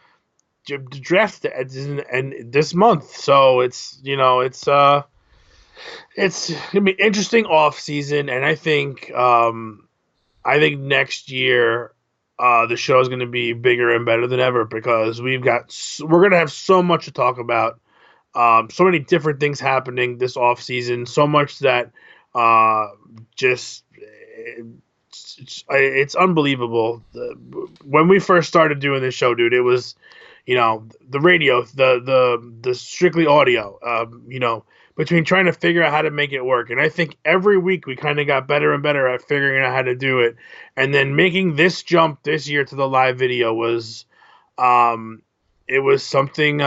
this month, so it's gonna be interesting off season, and I think next year the show is gonna be bigger and better than ever because we're gonna have so much to talk about. So many different things happening this off season, so much that it's unbelievable. When we first started doing this show, dude, it was, the radio, the strictly audio, between trying to figure out how to make it work. And I think every week we kind of got better and better at figuring out how to do it. And then making this jump this year to the live video was, it was something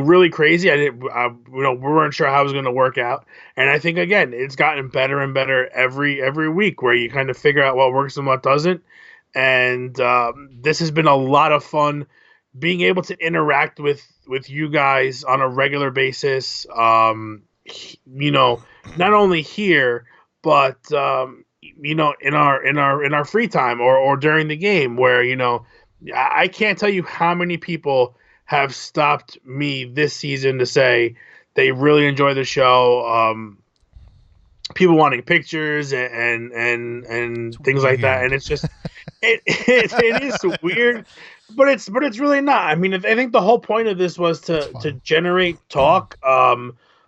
really crazy. We weren't sure how it was going to work out. And I think, again, it's gotten better and better every week where you kind of figure out what works and what doesn't. And this has been a lot of fun being able to interact with you guys on a regular basis. Not only here, but, in our free time or during the game where, I can't tell you how many people have stopped me this season to say they really enjoy the show. People wanting pictures and things like that, and it's just it is weird, but it's really not. I mean, I think the whole point of this was to generate talk.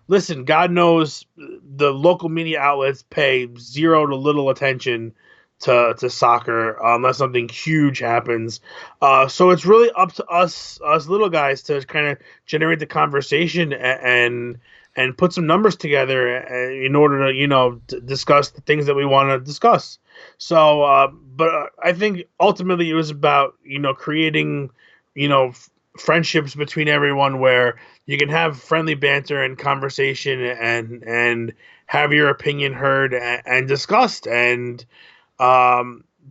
Listen, God knows the local media outlets pay zero to little attention to soccer unless something huge happens. So it's really up to us little guys to kind of generate the conversation and put some numbers together in order to, discuss the things that we want to discuss. So, but I think ultimately it was about, creating, friendships between everyone where you can have friendly banter and conversation and have your opinion heard and discussed. And,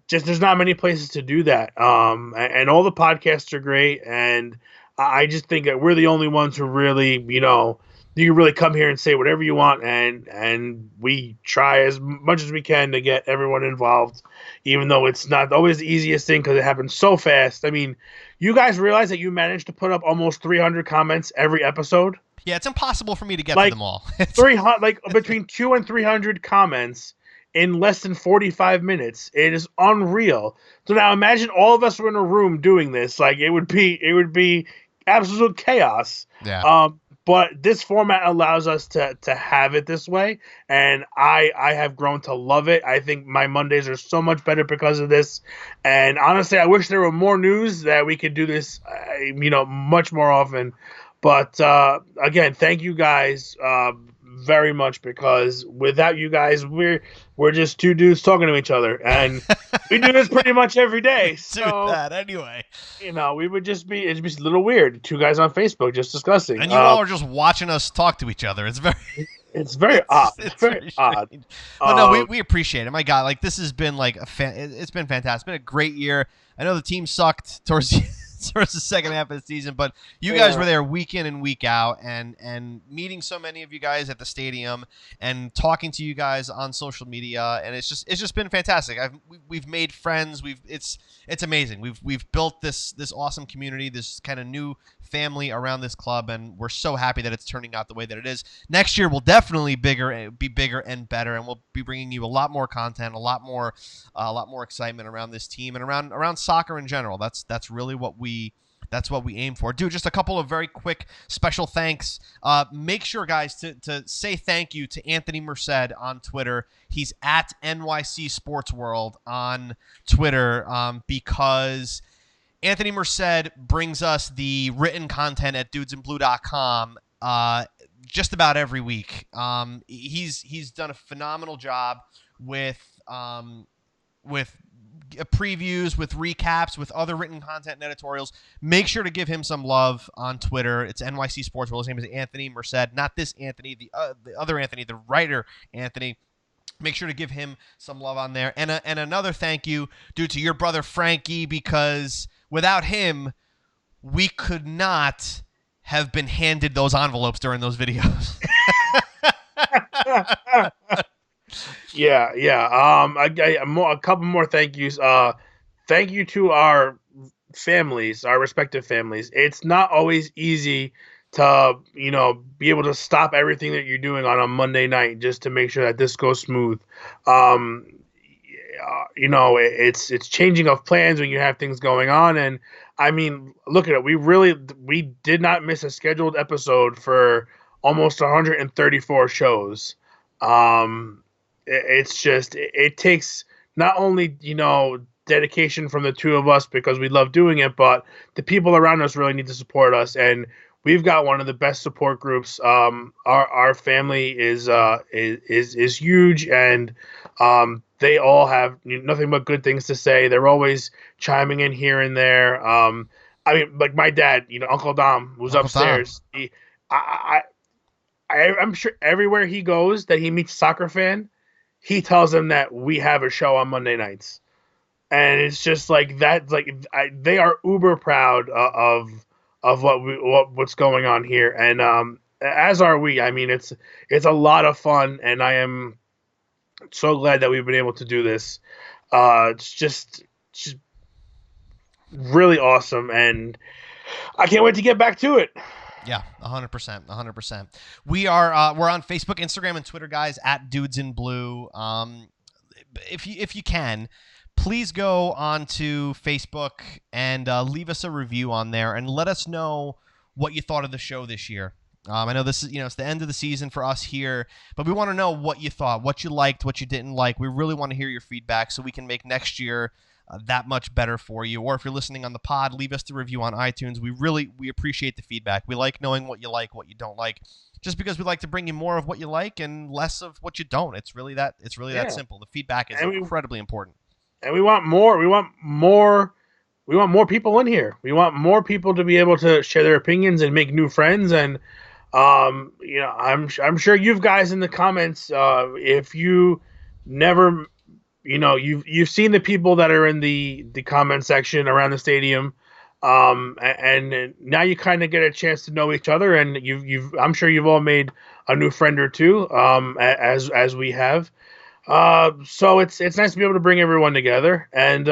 just there's not many places to do that. And all the podcasts are great. And I just think that we're the only ones who really, you can really come here and say whatever you want. And we try as much as we can to get everyone involved, even though it's not always the easiest thing because it happens so fast. I mean, you guys realize that you managed to put up almost 300 comments every episode? Yeah, it's impossible for me to get to them all. 300, between 200 and 300 comments in less than 45 minutes. It is unreal. So now imagine all of us were in a room doing this. Like it would be absolute chaos. Yeah. But this format allows us to have it this way, and I have grown to love it. I think my Mondays are so much better because of this. And honestly, I wish there were more news that we could do this, much more often. But again, thank you guys very much, because without you guys, we're just two dudes talking to each other, and We do this pretty much every day. Do So, that anyway. we would just be, it'd be a little weird. Two guys on Facebook just discussing. And you all are just watching us talk to each other. It's very It's very odd. It's very odd. strange. But no, we appreciate it. My God, like this has been like it's been fantastic. It's been a great year. I know the team sucked towards the second half of the season, but you guys were there week in and week out, and meeting so many of you guys at the stadium and talking to you guys on social media, and it's just been fantastic. We've made friends. It's amazing. We've built this awesome community, this kind of new family around this club, and we're so happy that it's turning out the way that it is. Next year will definitely be bigger and better, and we'll be bringing you a lot more content, a lot more excitement around this team and around soccer in general. That's really what we aim for. Dude, just a couple of very quick special thanks. Make sure, guys, to say thank you to Anthony Merced on Twitter. He's at NYC Sports World on Twitter because Anthony Merced brings us the written content at dudesandblue.com just about every week. He's done a phenomenal job with previews, with recaps, with other written content and editorials. Make sure to give him some love on Twitter. It's NYC Sports World. His name is Anthony Merced, not this Anthony, the other Anthony, the writer Anthony. Make sure to give him some love on there. And another thank you due to your brother Frankie, because without him, we could not have been handed those envelopes during those videos. Yeah. A couple more thank yous. Thank you to our families, our respective families. It's not always easy to, be able to stop everything that you're doing on a Monday night just to make sure that this goes smooth. It's changing of plans when you have things going on. And I mean, look at it. We did not miss a scheduled episode for almost 134 shows. It takes not only, dedication from the two of us because we love doing it, but the people around us really need to support us. And we've got one of the best support groups. Our family is huge, and they all have nothing but good things to say. They're always chiming in here and there. Like my dad, Uncle Dom, who's upstairs. I'm sure everywhere he goes that he meets a soccer fan, he tells them that we have a show on Monday nights. And it's just like that. They are uber proud of what's going on here, and as are we. I mean, it's a lot of fun, and I am so glad that we've been able to do this. It's just really awesome, and I can't wait to get back to it. Yeah, 100%. We're on Facebook, Instagram, and Twitter, guys, at Dudes in Blue. If you can, please go on to Facebook and leave us a review on there and let us know what you thought of the show this year. I know this is, it's the end of the season for us here, but we want to know what you thought, what you liked, what you didn't like. We really want to hear your feedback so we can make next year that much better for you. Or if you're listening on the pod, leave us the review on iTunes. We appreciate the feedback. We like knowing what you like, what you don't like, just because we like to bring you more of what you like and less of what you don't. It's really that simple. The feedback is incredibly important. And we want more. We want more people in here. We want more people to be able to share their opinions and make new friends. And I'm sure you guys in the comments, if you never, you've seen the people that are in the comment section around the stadium, and now you kind of get a chance to know each other. And I'm sure you've all made a new friend or two, as we have. So it's nice to be able to bring everyone together. And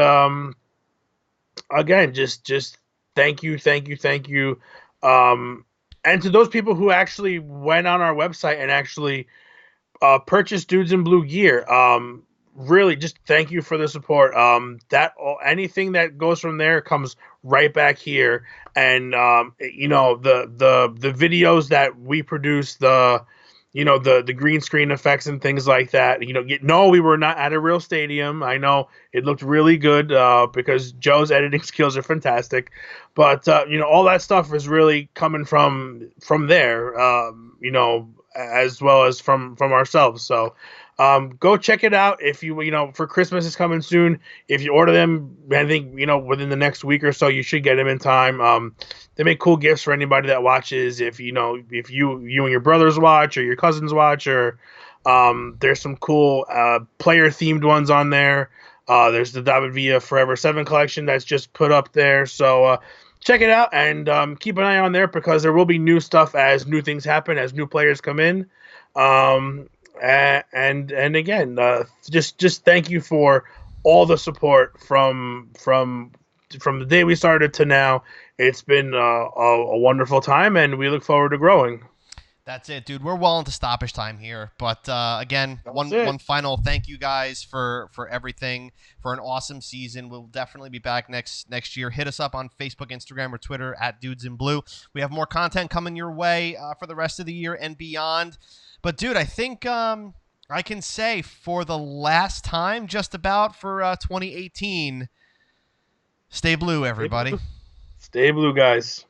again, just thank you. And to those people who actually went on our website and actually purchased Dudes in Blue gear, really just thank you for the support. Anything that goes from there comes right back here. And the videos that we produce, the green screen effects and things like that. We were not at a real stadium. I know it looked really good because Joe's editing skills are fantastic, but all that stuff is really coming from there. As well as from ourselves. So Go check it out. If you for Christmas is coming soon. If you order them, I think within the next week or so, you should get them in time. They make cool gifts for anybody that watches. If you and your brothers watch or your cousins watch, or there's some cool player themed ones on there. There's the David Villa Forever 7 collection that's just put up there. So check it out and keep an eye on there because there will be new stuff as new things happen, as new players come in. And again, just thank you for all the support from the day we started to now. It's been a wonderful time, and we look forward to growing. That's it, dude. We're well into stoppage time here, but again, one final thank you guys for everything, for an awesome season. We'll definitely be back next year. Hit us up on Facebook, Instagram, or Twitter at Dudes in Blue. We have more content coming your way for the rest of the year and beyond. But dude, I think I can say for the last time, just about for 2018, stay blue, everybody. Stay blue, guys.